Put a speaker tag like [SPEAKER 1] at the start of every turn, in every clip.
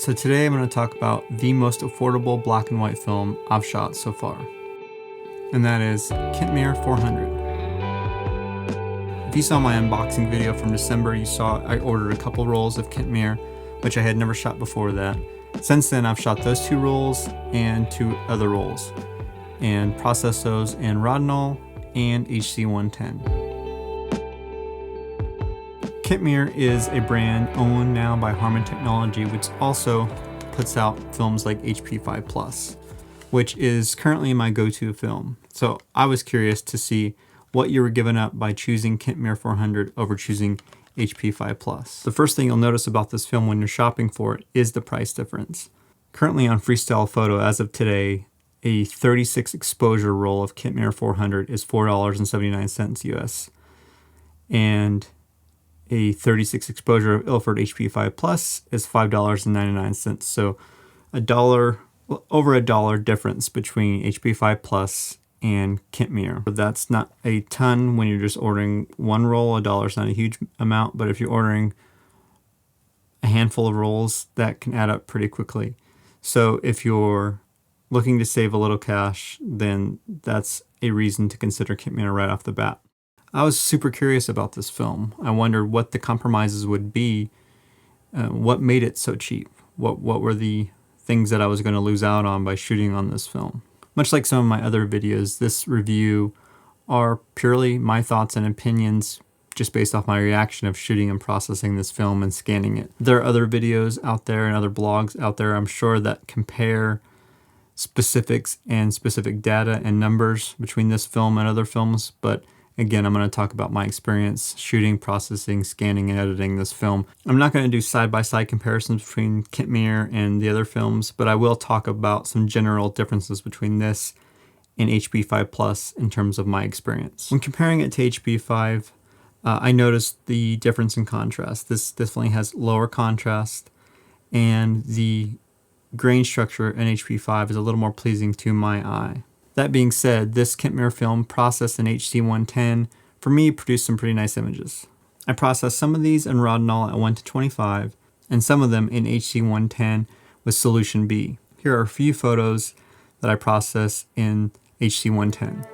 [SPEAKER 1] So today I'm going to talk about the most affordable black and white film I've shot so far, and that is Kentmere 400. If you saw my unboxing video from December, you saw I ordered a couple rolls of Kentmere, which I had never shot before that. Since then, I've shot those 2 rolls and 2 other rolls, and processed those in Rodinal and HC110. Kentmere is a brand owned now by Harman Technology, which also puts out films like HP5 Plus, which is currently my go-to film. So I was curious to see what you were giving up by choosing Kentmere 400 over choosing HP5 Plus. The first thing you'll notice about this film when you're shopping for it is the price difference. Currently on Freestyle Photo, as of today, a 36 exposure roll of Kentmere 400 is $4.79 US, and a 36 exposure of Ilford HP5 Plus is $5.99. So over a dollar difference between HP5 Plus and Kentmere. That's not a ton when you're just ordering one roll. $1 is not a huge amount, but if you're ordering a handful of rolls, that can add up pretty quickly. So if you're looking to save a little cash, then that's a reason to consider Kentmere right off the bat. I was super curious about this film. I wondered what the compromises would be, what made it so cheap, what were the things that I was going to lose out on by shooting on this film. Much like some of my other videos, this review are purely my thoughts and opinions just based off my reaction of shooting and processing this film and scanning it. There are other videos out there and other blogs out there, I'm sure, that compare specifics and specific data and numbers between this film and other films, but again, I'm going to talk about my experience shooting, processing, scanning, and editing this film. I'm not going to do side-by-side comparisons between Kentmere and the other films, but I will talk about some general differences between this and HP5 Plus in terms of my experience. When comparing it to HP5, I noticed the difference in contrast. This definitely has lower contrast, and the grain structure in HP5 is a little more pleasing to my eye. That being said, this Kentmere film processed in HC110 for me produced some pretty nice images. I processed some of these in Rodinal at 1:25 and some of them in HC110 with Solution B. Here are a few photos that I processed in HC110.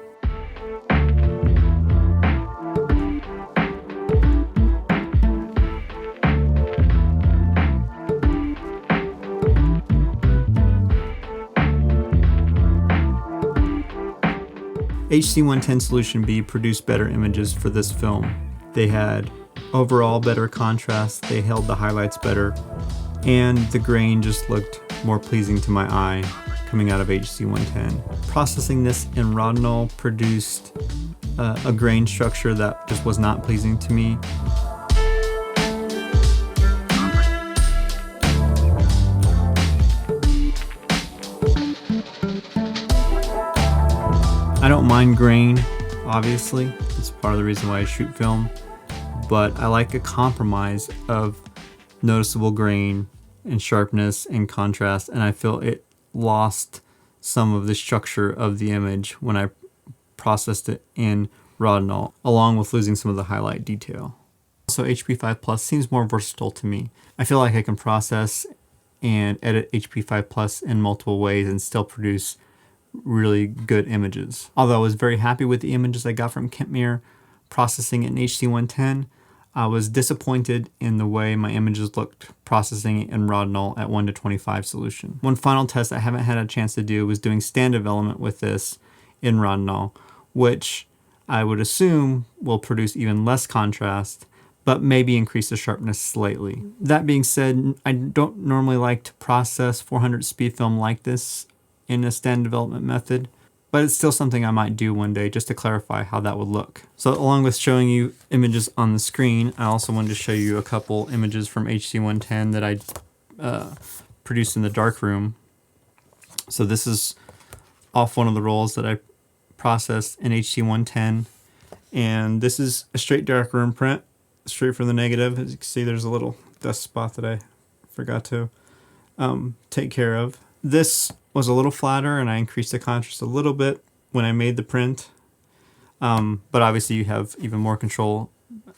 [SPEAKER 1] HC110 Solution B produced better images for this film. They had overall better contrast, they held the highlights better, and the grain just looked more pleasing to my eye coming out of HC110. Processing this in Rodinal produced a grain structure that just was not pleasing to me. I don't mind grain, obviously. It's part of the reason why I shoot film, but I like a compromise of noticeable grain and sharpness and contrast, and I feel it lost some of the structure of the image when I processed it in Rodinal, along with losing some of the highlight detail. Also, HP5 Plus seems more versatile to me. I feel like I can process and edit HP5 Plus in multiple ways and still produce really good images. Although I was very happy with the images I got from Kentmere processing it in HC110, I was disappointed in the way my images looked processing it in Rodinal at 1:25 solution. One final test I haven't had a chance to do was doing stand development with this in Rodinal, which I would assume will produce even less contrast, but maybe increase the sharpness slightly. That being said, I don't normally like to process 400 speed film like this in a stand development method, but it's still something I might do one day just to clarify how that would look. So along with showing you images on the screen, I also wanted to show you a couple images from HC110 that I produced in the Darkroom. So this is off one of the rolls that I processed in HC110, and this is a straight Darkroom print, straight from the negative. As you can see, there's a little dust spot that I forgot to take care of. This was a little flatter, and I increased the contrast a little bit when I made the print. But obviously you have even more control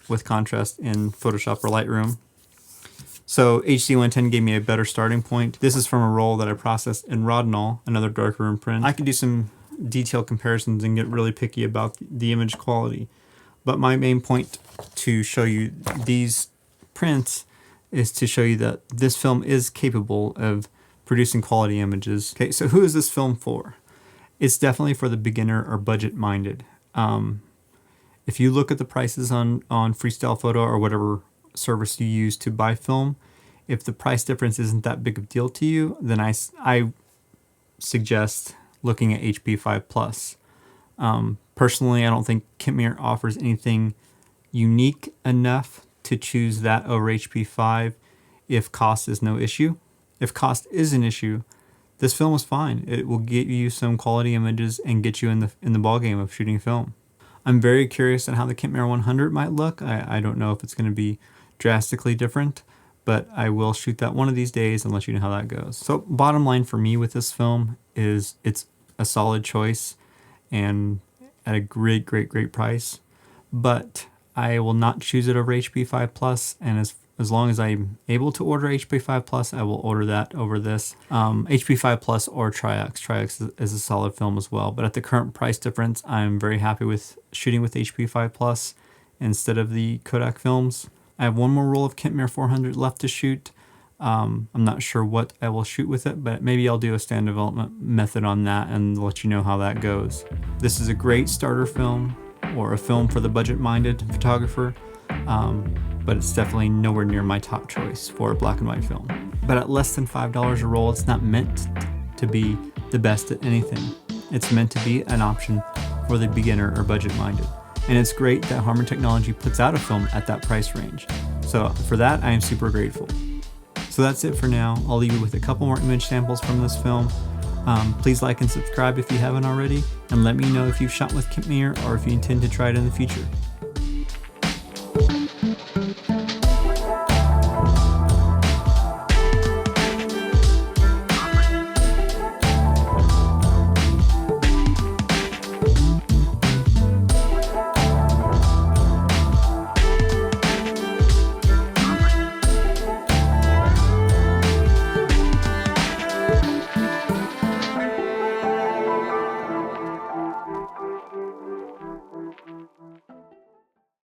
[SPEAKER 1] with contrast in Photoshop or Lightroom. So HD 110 gave me a better starting point. This is from a roll that I processed in Rodinal, another darkroom print. I could do some detailed comparisons and get really picky about the image quality. But my main point to show you these prints is to show you that this film is capable of producing quality images. Okay, so who is this film for? It's definitely for the beginner or budget-minded. If you look at the prices on Freestyle Photo or whatever service you use to buy film, if the price difference isn't that big of a deal to you, then I suggest looking at HP5 Plus. Personally, I don't think Kentmere offers anything unique enough to choose that over HP5 if cost is no issue. If cost is an issue, this film is fine. It will get you some quality images and get you in the ballgame of shooting film. I'm very curious on how the Kentmere 100 might look. I don't know if it's going to be drastically different, but I will shoot that one of these days and let you know how that goes. So bottom line for me with this film is it's a solid choice and at a great price, but I will not choose it over HP5 Plus, and as long as I'm able to order HP5 Plus, I will order that over this. HP5 Plus or Tri-X. Tri-X is a solid film as well, but at the current price difference, I'm very happy with shooting with HP5 Plus instead of the Kodak films. I have one more roll of Kentmere 400 left to shoot. I'm not sure what I will shoot with it, but maybe I'll do a stand development method on that and let you know how that goes. This is a great starter film or a film for the budget-minded photographer. But it's definitely nowhere near my top choice for a black and white film. But at less than $5 a roll, it's not meant to be the best at anything. It's meant to be an option for the beginner or budget-minded. And it's great that Harman Technology puts out a film at that price range. So for that, I am super grateful. So that's it for now. I'll leave you with a couple more image samples from this film. Please like and subscribe if you haven't already, and let me know if you've shot with Kentmere or if you intend to try it in the future.